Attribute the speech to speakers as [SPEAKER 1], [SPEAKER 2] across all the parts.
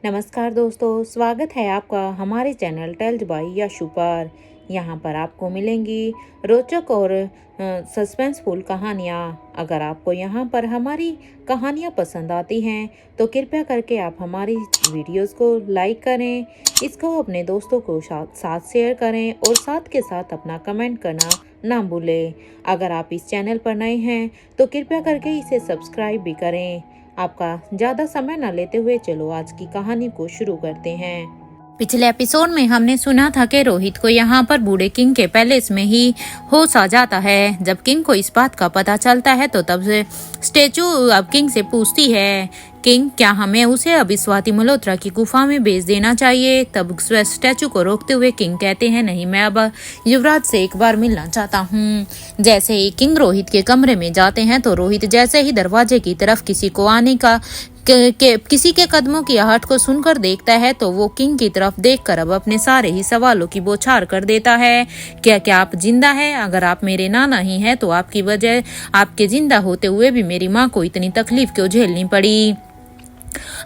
[SPEAKER 1] नमस्कार दोस्तों, स्वागत है आपका हमारे चैनल टेल्स बाय यशु पर। यहाँ पर आपको मिलेंगी रोचक और सस्पेंसफुल कहानियाँ। अगर आपको यहाँ पर हमारी कहानियाँ पसंद आती हैं तो कृपया करके आप हमारी वीडियोस को लाइक करें, इसको अपने दोस्तों को साथ शेयर करें और साथ के साथ अपना कमेंट करना ना भूलें। अगर आप इस चैनल पर नए हैं तो कृपया करके इसे सब्सक्राइब भी करें। आपका ज्यादा समय न लेते हुए चलो आज की कहानी को शुरू करते हैं।
[SPEAKER 2] पिछले एपिसोड में हमने सुना था कि रोहित को यहाँ पर बूढ़े किंग के पैलेस में ही होश आ जाता है। जब किंग को इस बात का पता चलता है तो तब से स्टेचू अब किंग से पूछती है, किंग क्या हमें उसे अभी स्वाति मल्होत्रा की गुफा में भेज देना चाहिए? तब स्टैचू को रोकते हुए किंग कहते हैं, नहीं, मैं अब युवराज से एक बार मिलना चाहता हूँ। जैसे ही किंग रोहित के कमरे में जाते हैं तो रोहित जैसे ही दरवाजे की तरफ किसी को आने का किसी के कदमों की आहट को सुनकर देखता है तो वो किंग की तरफ देखकर अब अपने सारे ही सवालों की बौछार कर देता है। क्या आप जिंदा है? अगर आप मेरे नाना ही हैं तो आपकी वजह आपके जिंदा होते हुए भी मेरी माँ को इतनी तकलीफ क्यों झेलनी पड़ी?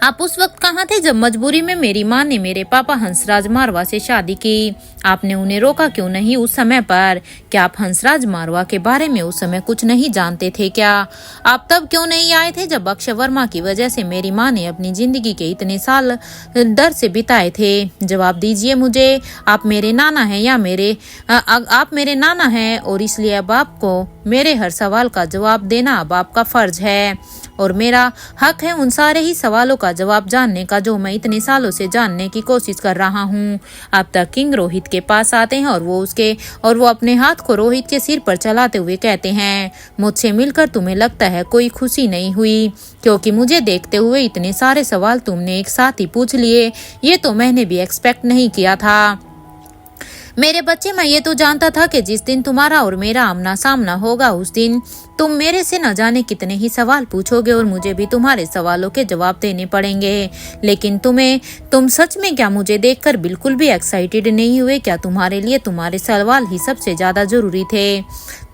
[SPEAKER 2] आप उस वक्त कहाँ थे जब मजबूरी में मेरी माँ ने मेरे पापा हंसराज मारवा से शादी की? आपने उन्हें रोका क्यों नहीं उस समय पर? क्या आप हंसराज मारवा के बारे में उस समय कुछ नहीं जानते थे क्या? आप तब क्यों नहीं आए थे जब अक्षय वर्मा की वजह से मेरी माँ ने अपनी जिंदगी के इतने साल डर से बिताए थे? जवाब दीजिए मुझे, आप मेरे नाना हैं या आप मेरे नाना हैं और इसलिए अब आपको मेरे हर सवाल का जवाब देना अब आपका फर्ज है और मेरा हक है उन सारे ही सवालों का जवाब जानने का जो मैं इतने सालों से जानने की कोशिश कर रहा हूँ। अब तक किंग रोहित के पास आते हैं और वो अपने हाथ को रोहित के सिर पर चलाते हुए कहते हैं, मुझसे मिलकर तुम्हें लगता है कोई खुशी नहीं हुई क्योंकि मुझे देखते हुए इतने सारे सवाल तुमने एक साथ ही पूछ लिए। ये तो मैंने भी एक्सपेक्ट नहीं किया था। मेरे बच्चे, मैं ये तो जानता था कि जिस दिन तुम्हारा और मेरा आमना सामना होगा उस दिन तुम मेरे से न जाने कितने ही सवाल पूछोगे और मुझे भी तुम्हारे सवालों के जवाब देने पड़ेंगे। लेकिन तुम सच में क्या मुझे देखकर बिल्कुल भी एक्साइटेड नहीं हुए? क्या तुम्हारे लिए तुम्हारे सवाल ही सबसे ज्यादा जरूरी थे?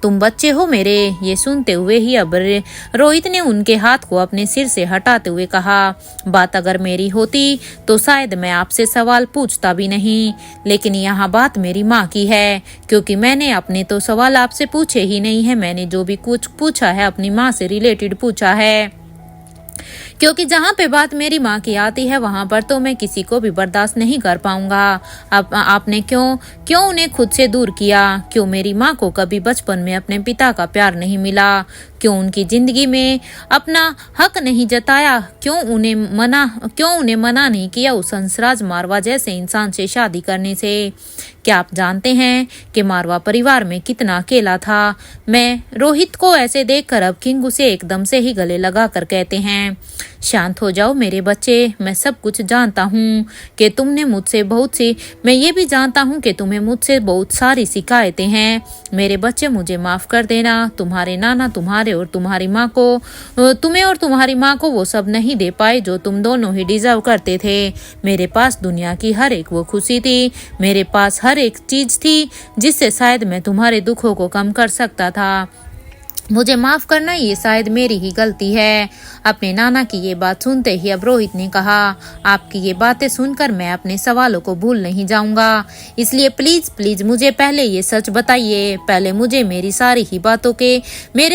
[SPEAKER 2] तुम बच्चे हो मेरे। ये सुनते हुए ही अब रोहित ने उनके हाथ को अपने सिर से हटाते हुए कहा, बात अगर मेरी होती तो शायद मैं आपसे सवाल पूछता भी नहीं, लेकिन यहाँ बात मेरी माँ की है क्योंकि मैंने अपने तो सवाल आपसे पूछे ही नहीं है। मैंने जो भी कुछ पूछा है अपनी माँ से रिलेटेड पूछा है क्योंकि जहाँ पे बात मेरी माँ की आती है वहाँ पर तो मैं किसी को भी बर्दाश्त नहीं कर पाऊंगा। अब आपने क्यों उन्हें खुद से दूर किया? क्यों मेरी माँ को कभी बचपन में अपने पिता का प्यार नहीं मिला? क्यों उनकी जिंदगी में अपना हक नहीं जताया? क्यों उन्हें मना नहीं किया उस हंसराज मारवा जैसे इंसान से शादी करने से? क्या आप जानते हैं कि मारवा परिवार में कितना अकेला था? मैं रोहित को ऐसे देखकर अब किंग उसे एकदम से ही गले लगा कर कहते हैं, शांत हो जाओ मेरे बच्चे, मैं सब कुछ जानता हूँ कि तुमने मुझसे मैं ये भी जानता हूँ कि तुम्हें मुझसे बहुत सारी शिकायतें हैं। मेरे बच्चे, मुझे माफ कर देना। तुम्हारे नाना तुम्हें और तुम्हारी माँ को वो सब नहीं दे पाए जो तुम दोनों ही डिजर्व करते थे। मेरे पास दुनिया की हर एक वो खुशी थी, मेरे पास हर एक चीज थी जिससे शायद मैं तुम्हारे दुखों को कम कर सकता था। मुझे माफ करना, ये शायद मेरी ही गलती है। अपने नाना की ये बात सुनते ही अब रोहित ने कहा, आपकी ये बातें सुनकर मैं अपने सवालों को भूल नहीं जाऊंगा, इसलिए प्लीज मुझे पहले ये सच बताइए। पहले मुझे मेरे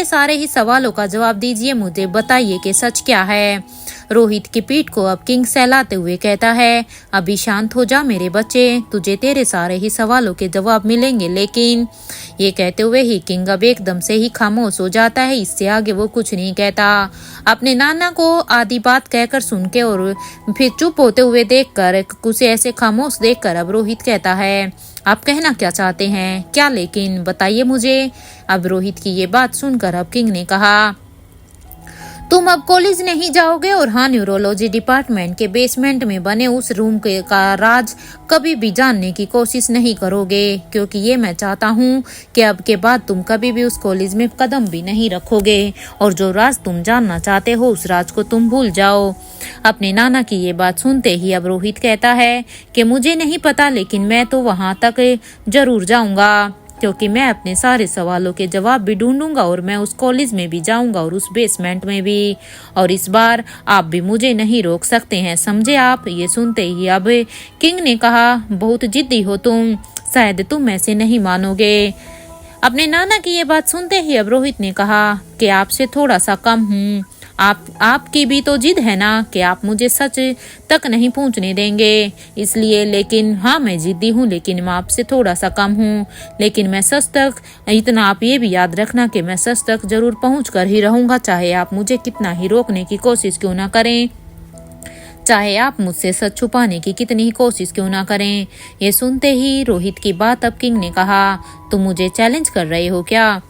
[SPEAKER 2] सारे ही सवालों का जवाब दीजिए। मुझे बताइए कि सच क्या है। रोहित की पीठ को अब किंग सहलाते हुए कहता है, अभी शांत हो जा मेरे बच्चे, तुझे तेरे सारे ही सवालों के जवाब मिलेंगे। लेकिन ये कहते हुए ही किंग अब एकदम से ही खामोश हो जाता है। इससे आगे वो कुछ नहीं कहता। अपने नाना को आधी बात कहकर सुन के और फिर चुप होते हुए देखकर, उसे ऐसे खामोश देखकर अब रोहित कहता है, आप कहना क्या चाहते हैं? क्या लेकिन बताइए मुझे। अब रोहित की ये बात सुनकर अब किंग ने कहा, तुम अब कॉलेज नहीं जाओगे और हाँ, न्यूरोलॉजी डिपार्टमेंट के बेसमेंट में बने उस रूम का राज कभी भी जानने की कोशिश नहीं करोगे क्योंकि ये मैं चाहता हूँ कि अब के बाद तुम कभी भी उस कॉलेज में कदम भी नहीं रखोगे और जो राज तुम जानना चाहते हो उस राज को तुम भूल जाओ। अपने नाना की ये बात सुनते ही अब रोहित कहता है कि मुझे नहीं पता, लेकिन मैं तो वहाँ तक जरूर जाऊंगा। क्योंकि मैं अपने सारे सवालों के जवाब भी ढूंढूंगा और मैं उस कॉलेज में भी जाऊंगा और उस बेसमेंट में भी, और इस बार आप भी मुझे नहीं रोक सकते हैं, समझे आप। ये सुनते ही अब किंग ने कहा, बहुत जिद्दी हो तुम, शायद तुम ऐसे नहीं मानोगे। अपने नाना की ये बात सुनते ही अब रोहित ने कहा कि आपसे थोड़ा सा कम हूँ। आपकी भी तो जिद है ना कि आप मुझे सच तक नहीं पहुंचने देंगे, इसलिए। लेकिन हाँ, मैं जिद्दी हूँ, लेकिन मैं आपसे थोड़ा सा कम हूँ। लेकिन मैं सच तक, इतना आप ये भी याद रखना कि मैं सच तक जरूर पहुंच कर ही रहूंगा, चाहे आप मुझे कितना ही रोकने की कोशिश क्यों ना करें, चाहे आप मुझसे सच छुपाने की कितनी ही कोशिश क्यों ना करें। ये सुनते ही रोहित की बात अब किंग ने कहा, तुम मुझे चैलेंज कर रहे हो क्या?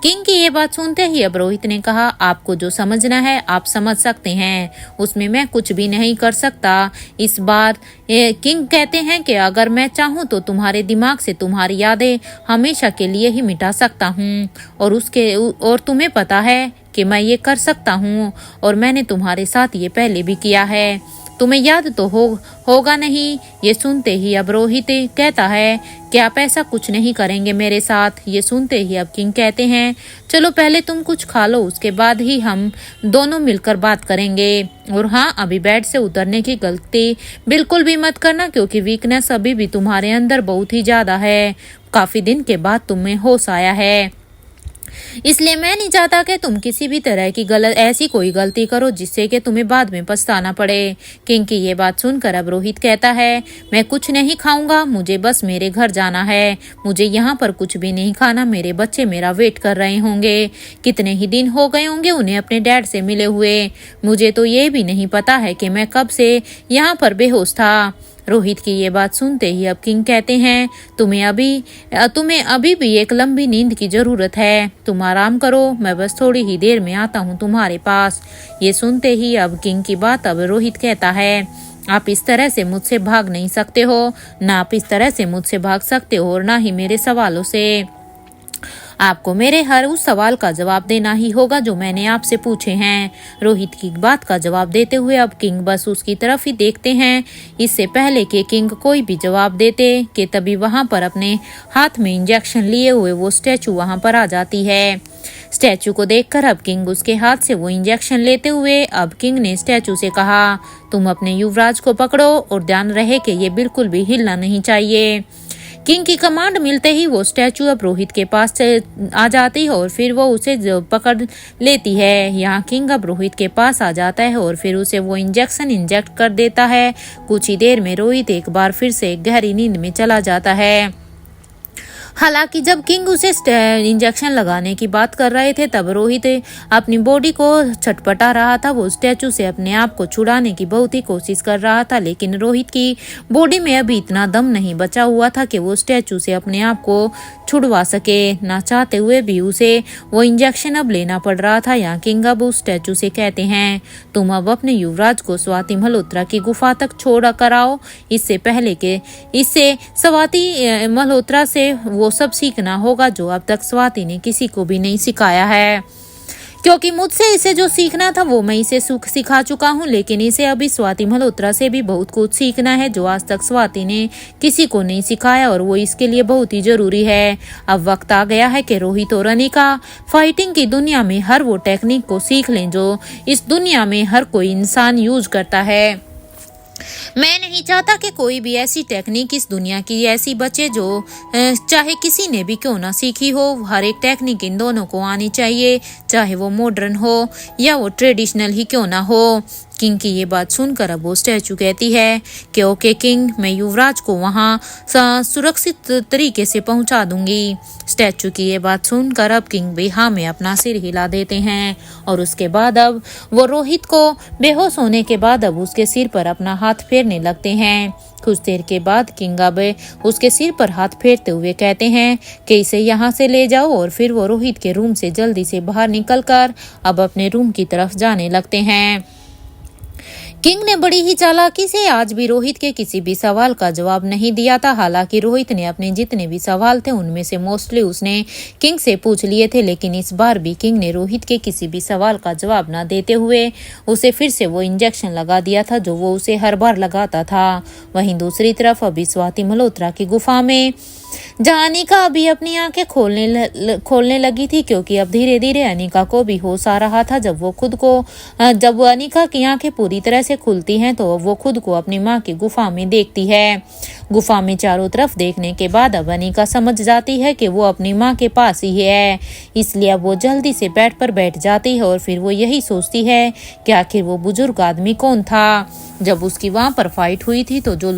[SPEAKER 2] किंग की ये बात सुनते ही अब रोहित ने कहा, आपको जो समझना है आप समझ सकते हैं, उसमें मैं कुछ भी नहीं कर सकता। इस बार किंग कहते हैं कि अगर मैं चाहूँ तो तुम्हारे दिमाग से तुम्हारी यादें हमेशा के लिए ही मिटा सकता हूँ, और तुम्हें पता है कि मैं ये कर सकता हूँ, और मैंने तुम्हारे साथ ये पहले भी किया है, तुम्हें याद तो होगा नहीं। ये सुनते ही अब रोहित कहता है कि आप ऐसा कुछ नहीं करेंगे मेरे साथ। ये सुनते ही अब किंग कहते हैं, चलो पहले तुम कुछ खा लो, उसके बाद ही हम दोनों मिलकर बात करेंगे। और हाँ, अभी बेड से उतरने की गलती बिल्कुल भी मत करना, क्योंकि वीकनेस अभी भी तुम्हारे अंदर बहुत ही ज्यादा है। काफी दिन के बाद तुम्हें होश आया है, इसलिए मैं नहीं चाहता कि तुम किसी भी तरह की ऐसी कोई गलती करो जिससे कि तुम्हें बाद में पछताना पड़े। किंग की ये बात सुनकर अब रोहित कहता है, मैं कुछ नहीं खाऊंगा, मुझे बस मेरे घर जाना है, मुझे यहाँ पर कुछ भी नहीं खाना, मेरे बच्चे मेरा वेट कर रहे होंगे, कितने ही दिन हो गए होंगे उन्हें अपने डैड से मिले हुए, मुझे तो ये भी नहीं पता है कि मैं कब से यहाँ पर बेहोश था। रोहित की ये बात सुनते ही अब किंग कहते हैं, तुम्हें अभी भी एक लंबी नींद की जरूरत है, तुम आराम करो, मैं बस थोड़ी ही देर में आता हूँ तुम्हारे पास। ये सुनते ही अब किंग की बात अब रोहित कहता है, आप इस तरह से मुझसे भाग नहीं सकते हो, ना आप इस तरह से मुझसे भाग सकते हो और ना ही मेरे सवालों से। आपको मेरे हर उस सवाल का जवाब देना ही होगा जो मैंने आपसे पूछे हैं। रोहित की बात का जवाब देते हुए अब किंग बस उसकी तरफ ही देखते हैं। इससे पहले कि किंग कोई भी जवाब देते कि तभी वहां पर अपने हाथ में इंजेक्शन लिए हुए वो स्टैचू वहां पर आ जाती है। स्टैचू को देखकर अब किंग उसके हाथ से वो इंजेक्शन लेते हुए अब किंग ने स्टैचू से कहा, तुम अपने युवराज को पकड़ो और ध्यान रहे कि ये बिल्कुल भी हिलना नहीं चाहिए। किंग की कमांड मिलते ही वो स्टैचू अब रोहित के पास आ जाती है और फिर वो उसे पकड़ लेती है। यहाँ किंग अब रोहित के पास आ जाता है और फिर उसे वो इंजेक्शन इंजेक्ट कर देता है। कुछ ही देर में रोहित एक बार फिर से गहरी नींद में चला जाता है। हालांकि जब किंग उसे इंजेक्शन लगाने की बात कर रहे थे तब रोहित अपनी बॉडी को छटपटा रहा था। वो स्टैचू से अपने आप को छुड़ाने की बहुत ही कोशिश कर रहा था, लेकिन रोहित की बॉडी में अभी इतना दम नहीं बचा हुआ था कि वो स्टैचू से अपने आप को छुड़वा सके। ना चाहते हुए भी उसे वो इंजेक्शन अब लेना पड़ रहा था। यहाँ किंग अब उस स्टैचू से कहते हैं, तुम अब अपने युवराज को स्वाति मल्होत्रा की गुफा तक छोड़ कर आओ, इससे पहले के इससे स्वाति मल्होत्रा से वो सब सीखना होगा जो अब तक स्वाति ने किसी को भी नहीं सिखाया है, क्योंकि मुझसे इसे जो सीखना था वो मैं इसे सिखा चुका हूँ, लेकिन इसे अभी स्वाति मल्होत्रा से भी बहुत कुछ सीखना है जो आज तक स्वाति ने किसी को नहीं सिखाया, और वो इसके लिए बहुत ही जरूरी है। अब वक्त आ गया है कि रोहित और अनिका फाइटिंग की दुनिया में हर वो टेक्निक को सीख लें जो इस दुनिया में हर कोई इंसान यूज करता है। मैं नहीं चाहता कि कोई भी ऐसी टेक्निक इस दुनिया की ऐसी बचे जो चाहे किसी ने भी क्यों ना सीखी हो। हर एक टेक्निक इन दोनों को आनी चाहिए, चाहे वो मॉडर्न हो या वो ट्रेडिशनल ही क्यों ना हो। किंग की ये बात सुनकर अब वो स्टैचू कहती है कि ओके किंग, मैं युवराज को वहाँ सुरक्षित तरीके से पहुँचा दूंगी। स्टैचू की ये बात सुनकर अब किंग भी हाँ में अपना सिर हिला देते हैं, और उसके बाद अब वो रोहित को बेहोश होने के बाद अब उसके सिर पर अपना हाथ फेरने लगते हैं। कुछ देर के बाद किंग अब उसके सिर पर हाथ फेरते हुए कहते हैं कि इसे यहाँ से ले जाओ, और फिर वो रोहित के रूम से जल्दी से बाहर निकलकर अब अपने रूम की तरफ जाने लगते हैं। किंग ने बड़ी ही चालाकी से आज भी रोहित के किसी भी सवाल का जवाब नहीं दिया था। हालांकि रोहित ने अपने जितने भी सवाल थे उनमें से मोस्टली उसने किंग से पूछ लिए थे, लेकिन इस बार भी किंग ने रोहित के किसी भी सवाल का जवाब न देते हुए उसे फिर से वो इंजेक्शन लगा दिया था जो वो उसे हर बार लगाता था। वहीं दूसरी तरफ अभी स्वाति मल्होत्रा की गुफा में जहाँ अनिका अभी अपनी आंखें खोलने लगी थी, क्योंकि अब धीरे धीरे अनिका को भी होश आ रहा था। जब वो अनिका की आंखें पूरी तरह से खुलती हैं तो वो खुद को अपनी माँ की गुफा में देखती है। गुफा में चारों तरफ देखने के बाद अब अनिका समझ जाती है कि वो अपनी माँ के पास ही है, इसलिए अब वो जल्दी से बेड पर बैठ जाती है और फिर वो यही सोचती है कि आखिर वो बुजुर्ग आदमी कौन था। जब उसकी वहां पर फाइट हुई थी तो जो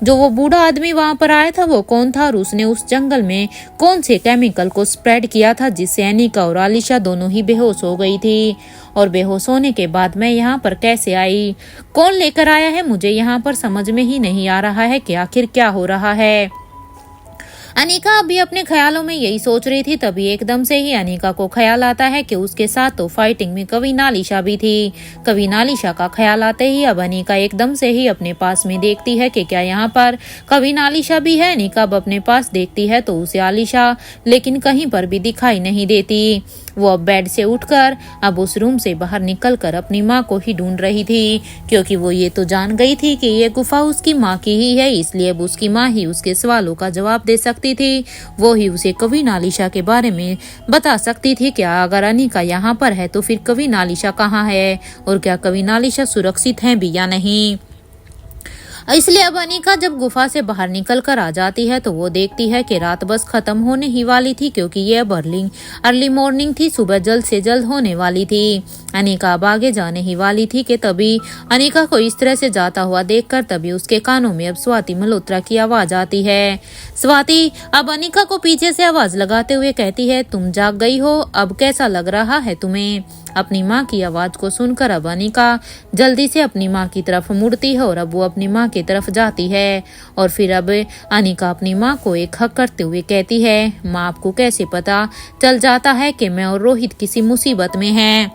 [SPEAKER 2] वो बूढ़ा आदमी वहां पर आया था वो कौन था, और उसने उस जंगल में कौन से केमिकल को स्प्रेड किया था जिससे अनिका और आलिशा दोनों ही बेहोश हो गई थी। और बेहोश होने के बाद मैं यहाँ पर कैसे आई, कौन लेकर आया है, मुझे यहाँ पर समझ में ही नहीं आ रहा है कि आखिर क्या हो रहा है। अनिका अभी अपने ख्यालों में यही सोच रही थी, तभी एकदम से ही अनिका को ख्याल आता है कि उसके साथ तो फाइटिंग में कवि नालिशा भी थी। कवि नालिशा का ख्याल आते ही अब अनिका एकदम से ही अपने पास में देखती है कि क्या यहाँ पर कवि नालिशा भी है। अनिका अब अपने पास देखती है तो उसे आलिशा लेकिन कहीं पर भी दिखाई नहीं देती। वो अब बेड से उठकर अब उस रूम से बाहर निकलकर अपनी माँ को ही ढूंढ रही थी, क्योंकि वो ये तो जान गई थी कि ये गुफा उसकी माँ की ही है, इसलिए अब उसकी माँ ही उसके सवालों का जवाब दे सकती थी। वो ही उसे कवि नालिशा के बारे में बता सकती थी। क्या अगर अनिका यहाँ पर है तो फिर कवि नालिशा कहाँ है, और क्या कवि नालिशा सुरक्षित है भी या नहीं। इसलिए अब अनिका जब गुफा से बाहर निकल कर आ जाती है तो वो देखती है कि रात बस खत्म होने ही वाली थी, क्योंकि ये अब अर्ली मॉर्निंग थी, सुबह जल्द से जल्द होने वाली थी। अनिका अब आगे जाने ही वाली थी कि तभी अनिका को इस तरह से जाता हुआ देखकर तभी उसके कानों में अब स्वाति मल्होत्रा की आवाज आती है। स्वाति अब अनिका को पीछे से आवाज लगाते हुए कहती है, तुम जाग गई हो, अब कैसा लग रहा है तुम्हें। अपनी माँ की आवाज को सुनकर अब अनिका जल्दी से अपनी माँ की तरफ मुड़ती है और अब वो अपनी माँ की तरफ जाती है। और फिर अब अनिका अपनी माँ को एक हक करते हुए कहती है, माँ आपको कैसे पता चल जाता है कि मैं और रोहित किसी मुसीबत में हैं,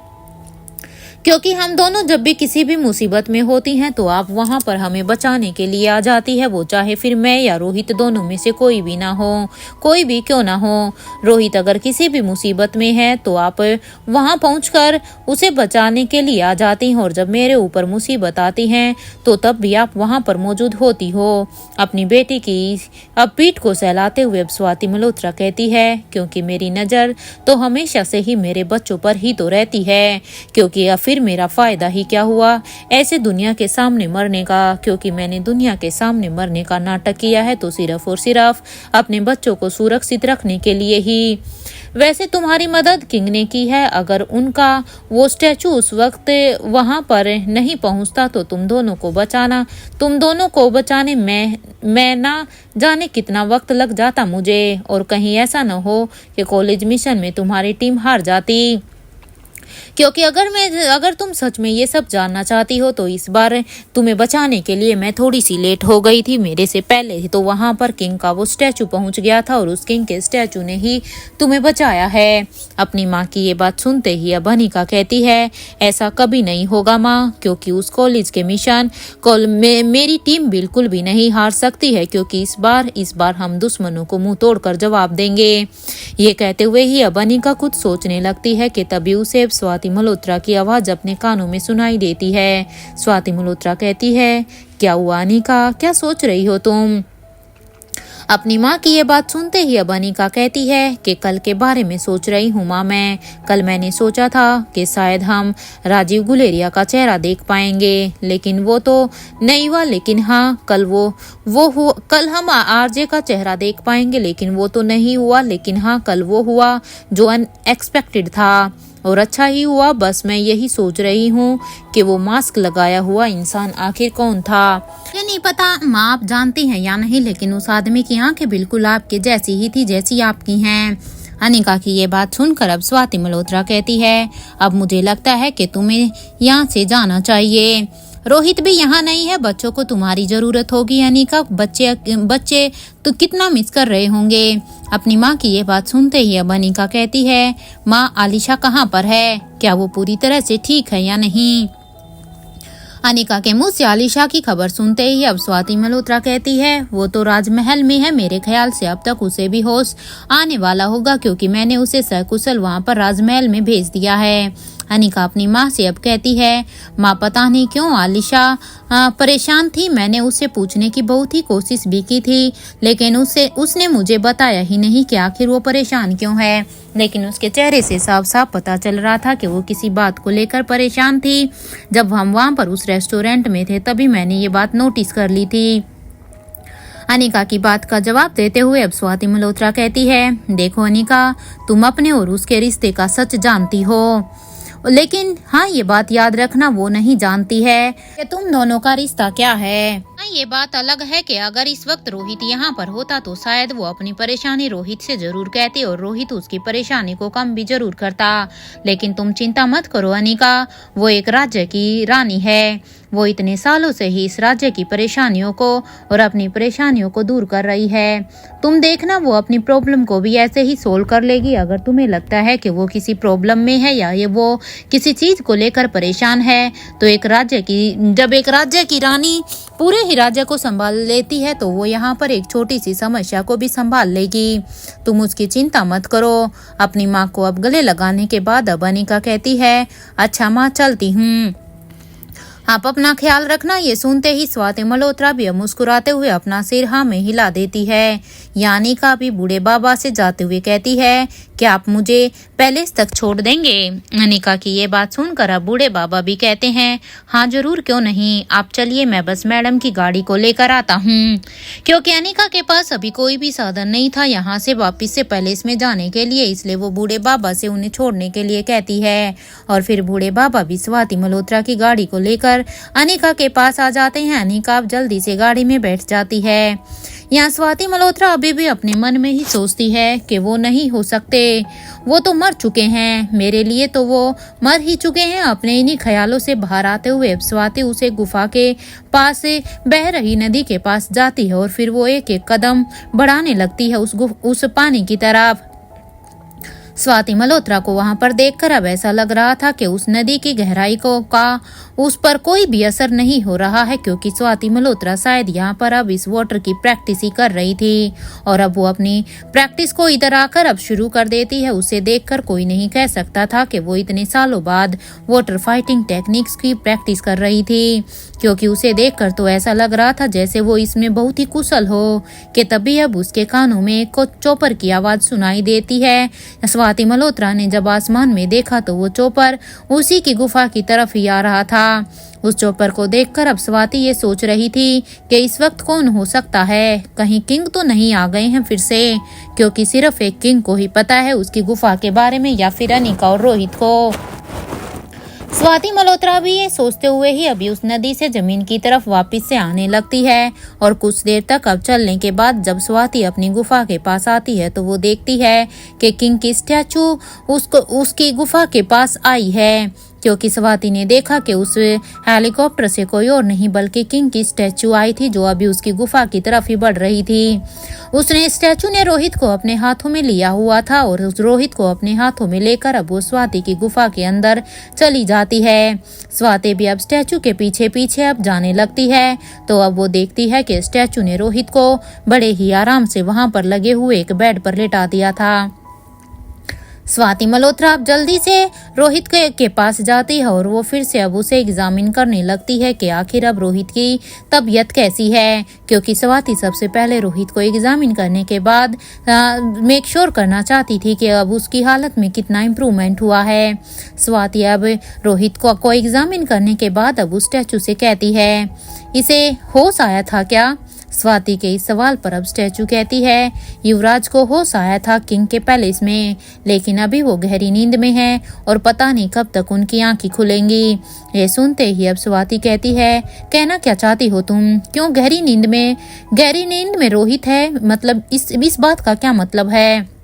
[SPEAKER 2] क्योंकि हम दोनों जब भी किसी भी मुसीबत में होती हैं तो आप वहां पर हमें बचाने के लिए आ जाती है, वो चाहे फिर मैं या रोहित दोनों में से कोई भी ना हो, कोई भी क्यों ना हो। रोहित अगर किसी भी मुसीबत में है तो आप वहां पहुंचकर उसे बचाने के लिए आ जाती हैं, और जब मेरे ऊपर मुसीबत आती है तो तब भी आप वहां पर मौजूद होती हो। अपनी बेटी की अब पीठ को सहलाते हुए अब स्वाति मल्होत्रा कहती है, क्योंकि मेरी नजर तो हमेशा से ही मेरे बच्चों पर ही तो रहती है, क्योंकि अब फिर मेरा फायदा ही क्या हुआ ऐसे दुनिया के सामने मरने का, क्योंकि मैंने दुनिया के सामने मरने का नाटक किया है तो सिर्फ और सिर्फ अपने बच्चों को सुरक्षित रखने के लिए ही। वैसे तुम्हारी मदद किंग ने की है, अगर उनका वो स्टैचू उस वक्त वहां पर नहीं पहुंचता तो तुम दोनों को बचाने मैं ना जाने कितना वक्त लग जाता मुझे, और कहीं ऐसा न हो कि कॉलेज मिशन में तुम्हारी टीम हार जाती। क्योंकि अगर तुम सच में ये सब जानना चाहती हो तो इस बार तुम्हें बचाने के लिए मैं थोड़ी सी लेट हो गई थी, मेरे से पहले तो वहां पर किंग का वो स्टैचू पहुंच गया था और उस किंग के स्टैचू ने ही तुम्हें बचाया है। अपनी माँ की ये बात सुनते ही अब अनिका कहती है, ऐसा कभी नहीं होगा माँ, क्योंकि उस कॉलेज के मिशन मेरी टीम बिल्कुल भी नहीं हार सकती है, क्योंकि इस बार हम दुश्मनों को मुंह तोड़कर जवाब देंगे। ये कहते हुए ही अब अनिका कुछ सोचने लगती है कि तभी उसे स्वाति मल्होत्रा की आवाज अपने कानों में सुनाई देती है। स्वाति मल्होत्रा कहती है, क्या हुआ अनिका, क्या सोच रही हो तुम। अपनी माँ की ये बात सुनते ही अब अनिका कहती है कि कल के बारे में सोच रही हूँ माँ मैं। कल मैंने सोचा था कि शायद हम राजीव गुलेरिया का चेहरा देख पाएंगे, लेकिन वो तो नहीं हुआ। लेकिन हाँ, कल हम आरजे का चेहरा देख पाएंगे, लेकिन वो तो नहीं हुआ। लेकिन हाँ, कल वो हुआ जो अनएक्सपेक्टेड था, और अच्छा ही हुआ। बस मैं यही सोच रही हूँ कि वो मास्क लगाया हुआ इंसान आखिर कौन था। ये नहीं पता माँ आप जानती हैं या नहीं, लेकिन उस आदमी की आंखें बिल्कुल आपके जैसी ही थी जैसी आपकी हैं। अनिका की ये बात सुनकर अब स्वाति मल्होत्रा कहती है, अब मुझे लगता है कि तुम्हें यहाँ से जाना चाहिए। रोहित भी यहाँ नहीं है, बच्चों को तुम्हारी जरूरत होगी अनिका। बच्चे तो कितना मिस कर रहे होंगे। अपनी माँ की ये बात सुनते ही अब अनिका कहती है, माँ आलिशा कहाँ पर है, क्या वो पूरी तरह से ठीक है या नहीं। अनिका के मुंह से आलिशा की खबर सुनते ही अब स्वाति मल्होत्रा कहती है, वो तो राजमहल में है, मेरे ख्याल से अब तक उसे भी होश आने वाला होगा, क्योंकि मैंने उसे सकुशल वहां पर राजमहल में भेज दिया है। अनिका अपनी माँ से अब कहती है, माँ पता नहीं क्यों आलिशा परेशान थी। मैंने उससे पूछने की बहुत ही कोशिश भी की थी, लेकिन उसने मुझे बताया ही नहीं कि आखिर वो परेशान क्यों है। लेकिन उसके चेहरे से साफ साफ पता चल रहा था कि वो किसी बात को लेकर परेशान थी। जब हम वहाँ पर उस रेस्टोरेंट में थे तभी मैंने ये बात नोटिस कर ली थी। अनिका की बात का जवाब देते हुए अब स्वाति मल्होत्रा कहती है, देखो अनिका, तुम अपने और उसके रिश्ते का सच जानती हो, लेकिन हाँ ये बात याद रखना वो नहीं जानती है कि तुम दोनों का रिश्ता क्या है। हाँ ये बात अलग है कि अगर इस वक्त रोहित यहाँ पर होता तो शायद वो अपनी परेशानी रोहित से जरूर कहती और रोहित उसकी परेशानी को कम भी जरूर करता। लेकिन तुम चिंता मत करो अनिका, वो एक राज्य की रानी है। वो इतने सालों से ही इस राज्य की परेशानियों को और अपनी परेशानियों को दूर कर रही है। तुम देखना वो अपनी प्रॉब्लम को भी ऐसे ही सोल्व कर लेगी। अगर तुम्हें लगता है कि वो किसी प्रॉब्लम में है या ये वो किसी चीज को लेकर परेशान है, तो जब एक राज्य की रानी पूरे ही राज्य को संभाल लेती है तो वो यहाँ पर एक छोटी सी समस्या को भी संभाल लेगी। तुम उसकी चिंता मत करो। अपनी माँ को अब गले लगाने के बाद अब अनिका कहती है, अच्छा माँ चलती हूँ, आप अपना ख्याल रखना। ये सुनते ही स्वाति मल्होत्रा भी मुस्कुराते हुए अपना सिर हाँ में हिला देती है। अनिका भी बूढ़े बाबा से जाते हुए कहती है कि आप मुझे पैलेस तक छोड़ देंगे। अनिका की ये बात सुनकर अब बूढ़े बाबा भी कहते हैं, हाँ जरूर, क्यों नहीं, आप चलिए, मैं बस मैडम की गाड़ी को लेकर आता हूँ। क्योंकि अनिका के पास अभी कोई भी साधन नहीं था यहाँ से वापिस से पैलेस में जाने के लिए, इसलिए वो बूढ़े बाबा से उन्हें छोड़ने के लिए कहती है। और फिर बूढ़े बाबा भी स्वाति मल्होत्रा की गाड़ी को लेकर अनिका के पास आ जाते हैं। अनिका अब जल्दी से गाड़ी में बैठ जाती है। यहाँ स्वाति मल्होत्रा अभी भी अपने मन में ही सोचती है कि वो नहीं हो सकते, वो तो मर चुके हैं, मेरे लिए तो वो मर ही चुके हैं। अपने इन्हीं ख्यालों से बाहर आते हुए अब स्वाति उसे गुफा के पास से बह रही नदी के पास जाती है और फिर वो एक एक कदम बढ़ाने लगती है उस पानी की तरफ। स्वाति मल्होत्रा को वहां पर देखकर अब ऐसा लग रहा था कि उस नदी की गहराई का उस पर कोई भी असर नहीं हो रहा है, क्योंकि स्वाति मल्होत्रा शायद यहाँ पर अब इस वाटर की प्रैक्टिस ही कर रही थी और अब वो अपनी प्रैक्टिस को इधर आकर अब शुरू कर देती है। उसे देखकर कोई नहीं कह सकता था कि वो इतने सालों बाद वाटर फाइटिंग टेक्निक्स की प्रैक्टिस कर रही थी, क्योंकि उसे देखकर तो ऐसा लग रहा था जैसे वो इसमें बहुत ही कुशल हो। कि तभी अब उसके कानों में एक चौपर की आवाज सुनाई देती है। स्वाति मल्होत्रा ने जब आसमान में देखा तो वो चौपर उसी की गुफा की तरफ ही आ रहा था। उस चौपर को देखकर अब स्वाति ये सोच रही थी कि इस वक्त कौन हो सकता है, कहीं किंग तो नहीं आ गए हैं फिर से, क्योंकि सिर्फ एक किंग को ही पता है उसकी गुफा के बारे में, या फिर अनिका और रोहित को। स्वाति मल्होत्रा भी ये सोचते हुए ही अभी उस नदी से जमीन की तरफ वापस से आने लगती है। और कुछ देर तक अब चलने के बाद जब स्वाति अपनी गुफा के पास आती है तो वो देखती है कि किंग की स्टैचू उसकी गुफा के पास आई है, क्योंकि स्वाति ने देखा कि उस हेलीकॉप्टर से कोई और नहीं बल्कि किंग की स्टैचू आई थी, जो अभी उसकी गुफा की तरफ ही बढ़ रही थी। उसने स्टैचू ने रोहित को अपने हाथों में लिया हुआ था और उस रोहित को अपने हाथों में लेकर अब वो स्वाति की गुफा के अंदर चली जाती है। स्वाति भी अब स्टैचू के पीछे पीछे अब जाने लगती है, तो अब वो देखती है कि स्टैचू ने रोहित को बड़े ही आराम से वहां पर लगे हुए एक बेड पर लेटा दिया था। स्वाति मल्होत्रा अब जल्दी से रोहित के पास जाती है और वो फिर से अब उसे एग्जामिन करने लगती है कि आखिर अब रोहित की तबीयत कैसी है, क्योंकि स्वाति सबसे पहले रोहित को एग्जामिन करने के बाद मेक श्योर करना चाहती थी कि अब उसकी हालत में कितना इम्प्रूवमेंट हुआ है। स्वाति अब रोहित को एग्जामिन करने के बाद अब उस स्टैचू से कहती है, इसे होश आया था क्या? स्वाति के इस सवाल पर अब स्टैचू कहती है, युवराज को होश आया था किंग के पैलेस में, लेकिन अभी वो गहरी नींद में है और पता नहीं कब तक उनकी आंखें खुलेंगी। ये सुनते ही अब स्वाति कहती है, कहना क्या चाहती हो तुम? क्यों गहरी नींद में? गहरी नींद में रोहित है, मतलब इस बात का क्या मतलब है?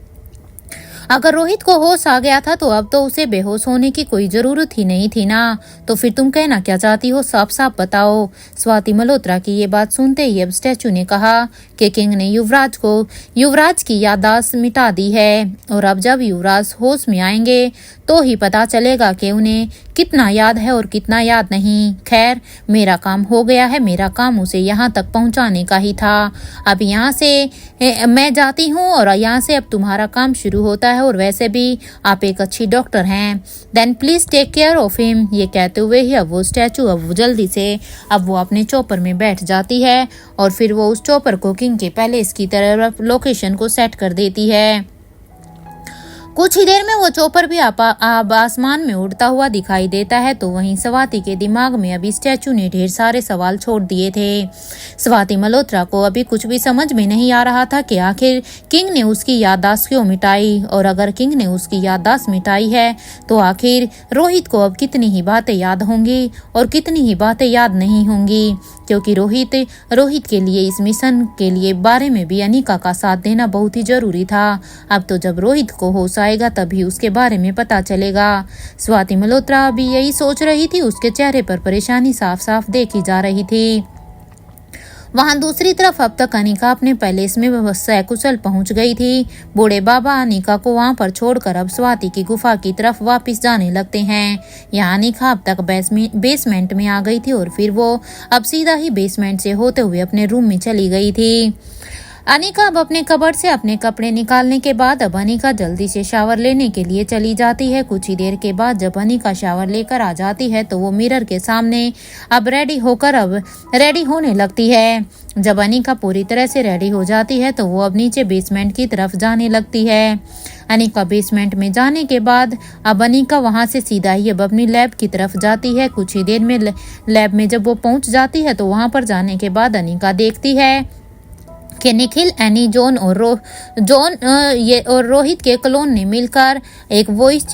[SPEAKER 2] अगर रोहित को होश आ गया था तो अब तो उसे बेहोश होने की कोई जरूरत ही नहीं थी ना। तो फिर तुम कहना क्या चाहती हो, साफ साफ बताओ। स्वाति मल्होत्रा की ये बात सुनते ही अब स्टैचू ने कहा कि किंग ने युवराज की याददाश्त मिटा दी है और अब जब युवराज होश में आएंगे तो ही पता चलेगा कि उन्हें कितना याद है और कितना याद नहीं। खैर, मेरा काम हो गया है, मेरा काम उसे यहाँ तक पहुँचाने का ही था। अब यहाँ से मैं जाती हूँ और यहाँ से अब तुम्हारा काम शुरू होता है, और वैसे भी आप एक अच्छी डॉक्टर हैं। Then please take care of him. ये कहते हुए ही अब वो स्टैचू अब वो जल्दी से अब वो अपने चॉपर में बैठ जाती है, और फिर वो उस चॉपर को किंग के पैलेस की तरफ लोकेशन को सेट कर देती है। कुछ ही देर में वो चॉपर भी अब आसमान में उड़ता हुआ दिखाई देता है। तो वहीं स्वाति के दिमाग में अभी स्टैचू ने ढेर सारे सवाल छोड़ दिए थे। स्वाति मल्होत्रा को अभी कुछ भी समझ में नहीं आ रहा था कि आखिर किंग ने उसकी याददाश्त क्यों मिटाई, और अगर किंग ने उसकी याददाश्त मिटाई है तो आखिर रोहित को अब कितनी ही बातें याद होंगी और कितनी ही बातें याद नहीं होंगी, क्योंकि रोहित के लिए इस मिशन के लिए बारे में भी अनिका का साथ देना बहुत ही जरूरी था। अब तो जब रोहित को होश आएगा तभी उसके बारे में पता चलेगा। स्वाति मल्होत्रा भी यही सोच रही थी, उसके चेहरे पर परेशानी साफ साफ देखी जा रही थी। वहां दूसरी तरफ अब तक अनिका अपने पैलेस में सकुशल पहुंच गई थी। बूढ़े बाबा अनिका को वहां पर छोड़कर अब स्वाति की गुफा की तरफ वापस जाने लगते हैं। यहाँ अनिका अब तक बेसमेंट में आ गई थी, और फिर वो अब सीधा ही बेसमेंट से होते हुए अपने रूम में चली गई थी। अनिका अब अपने कबर्ड से अपने कपड़े निकालने के बाद अब अनिका जल्दी से शावर लेने के लिए चली जाती है। कुछ ही देर के बाद जब अनिका शावर लेकर आ जाती है तो वो मिरर के सामने अब रेडी होने लगती है। जब अनिका पूरी तरह से रेडी हो जाती है तो वो अब नीचे बेसमेंट की तरफ जाने लगती है। अनिका बेसमेंट में जाने के बाद अब अनिका वहां से सीधा ही अब अपनी लैब की तरफ जाती है। कुछ ही देर में लैब में जब वो पहुंच जाती है तो वहां पर जाने के बाद अनिका देखती है कि निखिल, एनी, जॉन और रोहित के क्लोन ने मिलकर एक वॉइस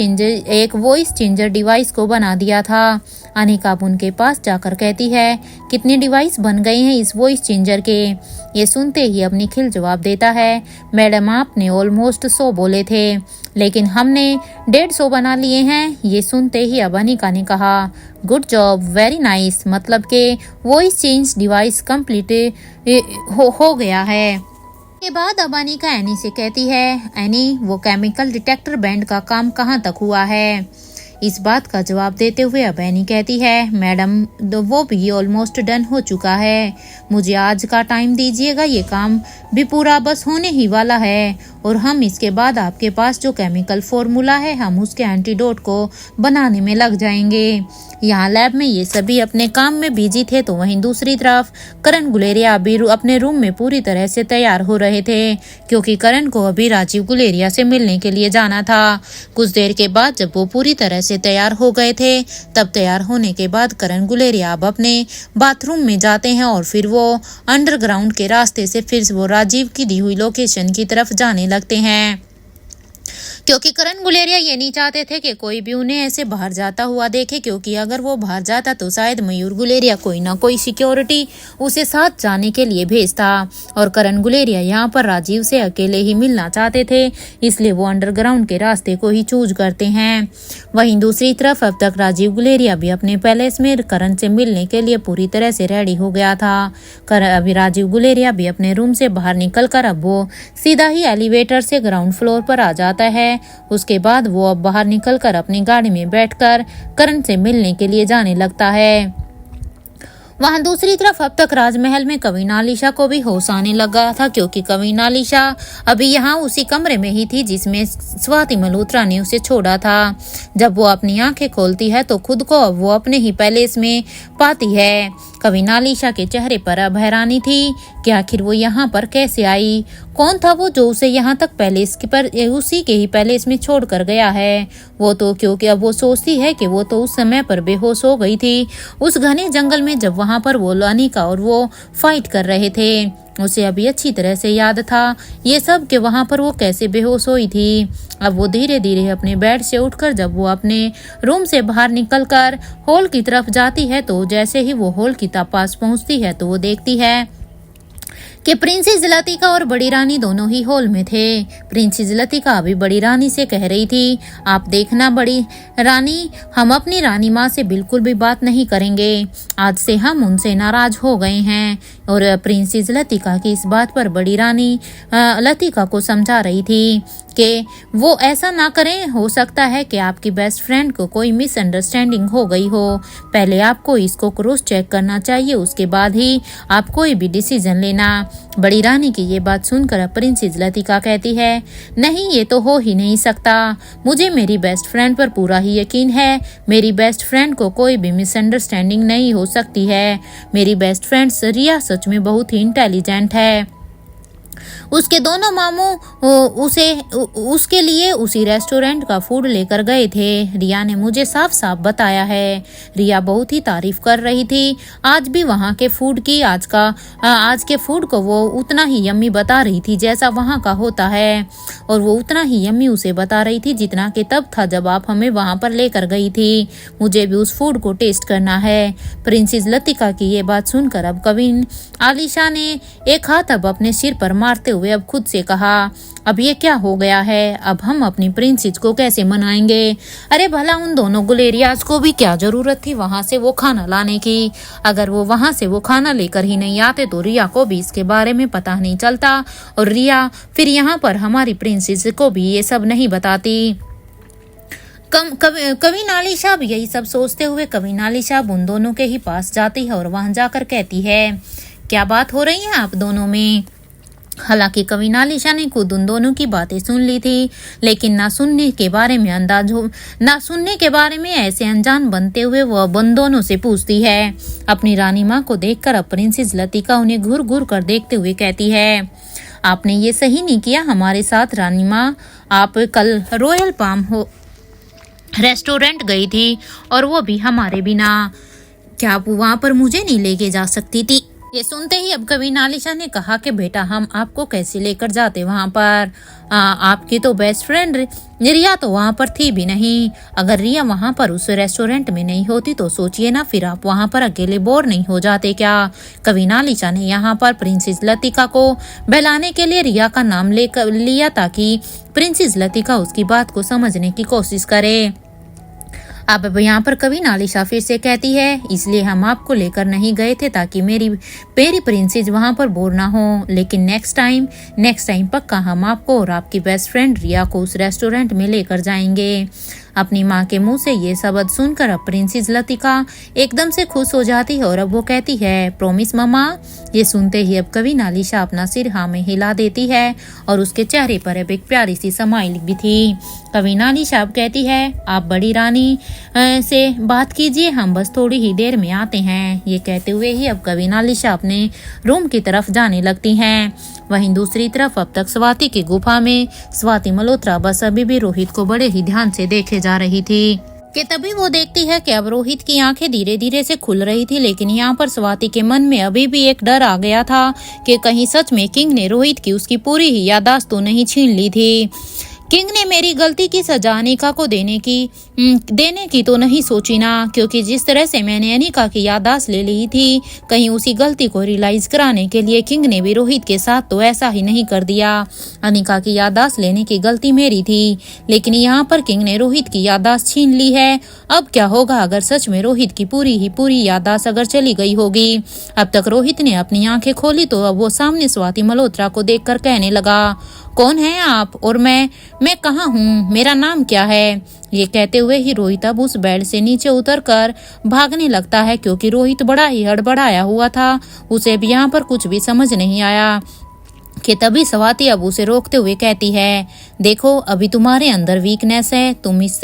[SPEAKER 2] चेंजर डिवाइस को बना दिया था। अनिका उनके पास जाकर कहती है, कितने डिवाइस बन गए हैं इस वॉइस चेंजर के। ये सुनते ही अब निखिल जवाब देता है, मैडम आपने ऑलमोस्ट 100 बोले थे, लेकिन हमने 150 बना लिए हैं। ये सुनते ही अब अनिका ने कहा, गुड जॉब, वेरी नाइस, मतलब के वॉइस चेंज डिवाइस कंप्लीट हो गया है। के बाद अब अनिका एनी से कहती है, एनी, वो केमिकल डिटेक्टर बैंड का काम कहाँ तक हुआ है। इस बात का जवाब देते हुए अब एनी कहती है, मैडम वो भी ऑलमोस्ट डन हो चुका है, मुझे आज का टाइम दीजिएगा, ये काम भी पूरा बस होने ही वाला है, और हम इसके बाद आपके पास जो केमिकल फॉर्मूला है हम उसके एंटीडोट को बनाने में लग जाएंगे। यहाँ लैब में ये सभी अपने काम में बिजी थे, तो वहीं दूसरी तरफ करण गुलेरिया अभी अपने रूम में पूरी तरह से तैयार हो रहे थे, क्योंकि करण को अभी राजीव गुलेरिया से मिलने के लिए जाना था। कुछ देर के बाद जब वो पूरी तरह से तैयार हो गए थे, तब तैयार होने के बाद करण गुलेरिया अब अपने बाथरूम में जाते हैं, और फिर वो अंडरग्राउंड के रास्ते से फिर वो राजीव की दी हुई लोकेशन की तरफ जाने लगते हैं, क्योंकि करण गुलेरिया ये नहीं चाहते थे कि कोई भी उन्हें ऐसे बाहर जाता हुआ देखे, क्योंकि अगर वो बाहर जाता तो शायद मयूर गुलेरिया कोई ना कोई सिक्योरिटी उसे साथ जाने के लिए भेजता, और करण गुलेरिया यहाँ पर राजीव से अकेले ही मिलना चाहते थे, इसलिए वो अंडरग्राउंड के रास्ते को ही चूज करते हैं। वहीं दूसरी तरफ अब तक राजीव गुलेरिया भी अपने पैलेस में करण से मिलने के लिए पूरी तरह से रेडी हो गया था। अभी राजीव गुलेरिया भी अपने रूम से बाहर निकलकर अब वो सीधा ही एलिवेटर से ग्राउंड फ्लोर पर आ जाता है। उसके बाद वो अब बाहर निकलकर अपनी गाड़ी में बैठकर करण से मिलने के लिए जाने लगता है। वहां दूसरी तरफ अब तक राजमहल में कविनालिशा को भी होश आने लगा था, क्योंकि कविनालिशा अभी यहाँ उसी कमरे में ही थी जिसमें स्वाति मल्होत्रा ने उसे छोड़ा था। जब वो अपनी आंखें खोलती है तो खुद को अब वो अपने ही पैलेस में पाती है। कविनालिशा के चेहरे पर अब हैरानी थी कि आखिर वो यहाँ पर कैसे आई, कौन था वो जो उसे यहाँ तक पैलेस पर उसी के ही पैलेस में छोड़ कर गया है। वो तो क्योंकि अब वो सोचती है कि वो तो उस समय पर बेहोश हो गई थी उस घने जंगल में, जब वहां पर वो अनिका और वो फाइट कर रहे थे। उसे अभी अच्छी तरह से याद था ये सब कि वहां पर वो कैसे बेहोश हुई थी। अब वो धीरे धीरे अपने बेड से उठकर जब वो अपने रूम से बाहर निकलकर हॉल की तरफ जाती है, तो जैसे ही वो हॉल की पास पहुंचती है तो वो देखती है कि प्रिंसेस लतिका और बड़ी रानी दोनों ही हॉल में थे। प्रिंसेस लतिका अभी बड़ी रानी से कह रही थी, आप देखना बड़ी रानी, हम अपनी रानी माँ से बिल्कुल भी बात नहीं करेंगे, आज से हम उनसे नाराज हो गए हैं, और प्रिंसेस लतिका की इस बात पर बड़ी रानी लतिका को समझा रही थी कि वो ऐसा ना करें। हो सकता है कि आपकी बेस्ट फ्रेंड को कोई मिसअंडरस्टैंडिंग हो गई हो। पहले आपको इसको क्रॉस चेक करना चाहिए, उसके बाद ही आप कोई भी डिसीजन लेना। बड़ी रानी की ये बात सुनकर प्रिंसेस लतिका कहती है, नहीं ये तो हो ही नहीं सकता। मुझे मेरी बेस्ट फ्रेंड पर पूरा ही यकीन है। मेरी बेस्ट फ्रेंड को कोई भी मिसअंडरस्टैंडिंग नहीं हो सकती है। मेरी बेस्ट फ्रेंड रिया सच में बहुत ही इंटेलिजेंट है। उसके दोनों मामू उसके लिए उसी रेस्टोरेंट का फूड लेकर गए थे। रिया ने मुझे साफ साफ बताया है। रिया बहुत ही तारीफ कर रही थी आज भी वहाँ के फूड की। आज के फूड को वो उतना ही यम्मी बता रही थी जैसा वहाँ का होता है, और वो उतना ही यम्मी उसे बता रही थी जितना कि तब था जब आप हमें वहाँ पर लेकर गई थी। मुझे भी उस फूड को टेस्ट करना है। प्रिंसेस लतिका की ये बात सुनकर अब कविन आलिशा ने एक हाथ अब अपने सिर पर मारते हुए अब खुद से कहा, अब ये क्या हो गया है? अब हम अपनी प्रिंसेस को कैसे मनाएंगे? अरे भला उन दोनों गुलेरियाज को भी क्या जरूरत थी वहां से वो खाना लाने की? अगर वो वहां से वो खाना लेकर ही नहीं आते तो रिया को भी इसके बारे में पता नहीं चलता, और रिया फिर यहाँ पर हमारी प्रिंसेस को भी ये सब नहीं बताती। कविन आलिशा भी यही सब सोचते हुए कविन आलिशा उन दोनों के ही पास जाती है और वहां जाकर कहती है, क्या बात हो रही है आप दोनों में? हालांकि कविन आलिशा ने खुद उन दोनों की बातें सुन ली थी, लेकिन ना सुनने के बारे में ऐसे अनजान बनते हुए वह उन दोनों से पूछती है। अपनी रानी माँ को देखकर अब प्रिंसेस लतिका उन्हें घूर घूर कर देखते हुए कहती है, आपने ये सही नहीं किया हमारे साथ रानी माँ। आप कल रॉयल पाम रेस्टोरेंट गई थी और वो भी हमारे बिना। क्या आप वहाँ पर मुझे नहीं लेके जा सकती थी? ये सुनते ही अब कविन आलिशा ने कहा कि बेटा हम आपको कैसे लेकर जाते वहाँ पर? आपकी तो बेस्ट फ्रेंड रिया तो वहाँ पर थी भी नहीं। अगर रिया वहाँ पर उस रेस्टोरेंट में नहीं होती तो सोचिए ना, फिर आप वहाँ पर अकेले बोर नहीं हो जाते क्या? कविन आलिशा ने यहाँ पर प्रिंसेस लतिका को बहलाने के लिए रिया का नाम लेकर लिया ताकि प्रिंसेस लतिका उसकी बात को समझने की कोशिश करे। अब यहाँ पर कविन आलिशा फिर से कहती है, इसलिए हम आपको लेकर नहीं गए थे ताकि मेरी प्रिंसेस वहाँ पर बोर ना हो। लेकिन नेक्स्ट टाइम पक्का हम आपको और आपकी बेस्ट फ्रेंड रिया को उस रेस्टोरेंट में लेकर जाएंगे। अपनी माँ के मुंह से ये शब्द सुनकर अब प्रिंसेस लतिका एकदम से खुश हो जाती है और अब वो कहती है, प्रॉमिस मम्मा। ये सुनते ही अब कविन आलिशा अपना सिर हाँ में हिला देती है और उसके चेहरे पर अब एक प्यारी सी स्माइल भी थी। कविन आलिशा अब कहती है, आप बड़ी रानी से बात कीजिए, हम बस थोड़ी ही देर में आते हैं। ये कहते हुए ही अब कविन आलिशा अपने रूम की तरफ जाने लगती हैं। वहीं दूसरी तरफ अब तक स्वाति की गुफा में स्वाति मल्होत्रा बस अभी भी रोहित को बड़े ही ध्यान से देखे जा रही थी कि तभी वो देखती है कि अब रोहित की आंखें धीरे धीरे से खुल रही थी। लेकिन यहाँ पर स्वाति के मन में अभी भी एक डर आ गया था कि कहीं सच में किंग ने रोहित की उसकी पूरी ही याददाश्त तो नहीं छीन ली थी। किंग ने मेरी गलती की सजा अनिका को देने की तो नहीं सोची ना, क्योंकि जिस तरह से मैंने अनिका की याददाश्त ले ली थी, कहीं उसी गलती को रियलाइज कराने के लिए किंग ने भी रोहित के साथ तो ऐसा ही नहीं कर दिया। अनिका की याददाश्त लेने की गलती मेरी थी, लेकिन यहाँ पर किंग ने रोहित की याददाश्त छीन ली है। अब क्या होगा अगर सच में रोहित की पूरी याददाश्त अगर चली गई होगी? अब तक रोहित ने अपनी आंखें खोली तो अब वो सामने स्वाति मल्होत्रा को देखकर कहने लगा, कौन है आप और मैं कहाँ हूँ? मेरा नाम क्या है? ये कहते हुए ही रोहित अब उस बेड से नीचे उतरकर भागने लगता है, क्योंकि रोहित बड़ा ही हड़बड़ाया हुआ था। उसे भी यहाँ पर कुछ भी समझ नहीं आया कि तभी स्वाति अब उसे रोकते हुए कहती है, देखो अभी तुम्हारे अंदर वीकनेस है, तुम इस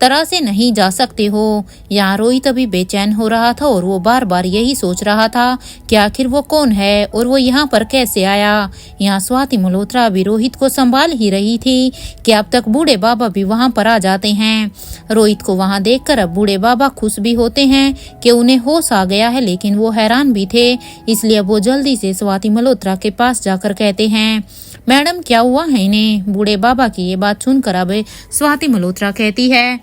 [SPEAKER 2] तरह से नहीं जा सकते हो। यहाँ रोहित अभी बेचैन हो रहा था और वो बार बार यही सोच रहा था कि आखिर वो कौन है और वो यहाँ पर कैसे आया। यहाँ स्वाति मल्होत्रा अभी रोहित को संभाल ही रही थी कि अब तक बूढ़े बाबा भी वहाँ पर आ जाते हैं। रोहित को वहाँ देखकर अब बूढ़े बाबा खुश भी होते हैं कि उन्हें होश आ गया है, लेकिन वो हैरान भी थे। इसलिए वो जल्दी से स्वाति मल्होत्रा के पास जाकर कहते हैं, मैडम क्या हुआ है इन्हें? बूढ़े बाबा की ये बात सुनकर अब स्वाति मल्होत्रा कहती है,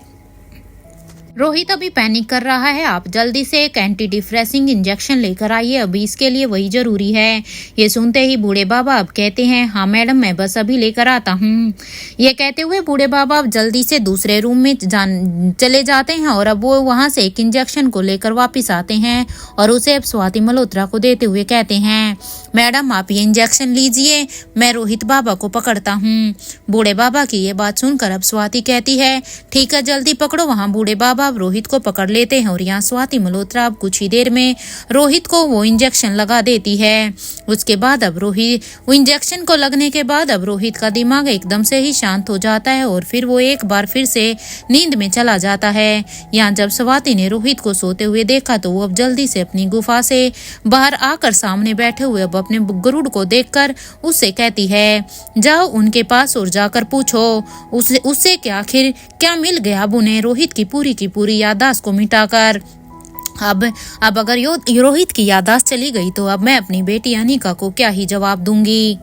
[SPEAKER 2] रोहित अभी पैनिक कर रहा है। आप जल्दी से एक एंटी डिप्रेसिंग इंजेक्शन लेकर आइए, अभी इसके लिए वही जरूरी है। ये सुनते ही बूढ़े बाबा अब कहते हैं, हाँ मैडम, मैं बस अभी लेकर आता हूँ। ये कहते हुए बूढ़े बाबा अब जल्दी से दूसरे रूम में चले जाते हैं और अब वो वहां से एक इंजेक्शन को लेकर वापिस आते हैं और उसे अब स्वाति मल्होत्रा को देते हुए कहते हैं, मैडम आप ये इंजेक्शन लीजिए, मैं रोहित बाबा को पकड़ता हूँ। बूढ़े बाबा की ये बात सुनकर अब स्वाति कहती है, ठीक है जल्दी पकड़ो। वहाँ बूढ़े बाबा अब रोहित को पकड़ लेते हैं और यहाँ स्वाति मल्होत्रा अब कुछ ही देर में रोहित को वो इंजेक्शन लगा देती है। उसके बाद अब रोहित वो इंजेक्शन को लगने के बाद अब रोहित का दिमाग एकदम से ही शांत हो जाता है और फिर वो एक बार फिर से नींद में चला जाता है। यहाँ जब स्वाति ने रोहित को सोते हुए देखा तो वो अब जल्दी से अपनी गुफा से बाहर आकर सामने बैठे हुए अब अपने गरुड़ को देखकर उससे कहती है, जाओ उनके पास और जाकर पूछो उससे क्या आखिर क्या मिल गया अब उन्हें रोहित की पूरी याददाश्त को मिटाकर। अब अगर रोहित की याददाश्त चली गई तो अब मैं अपनी बेटी अनिका को क्या ही जवाब दूंगी।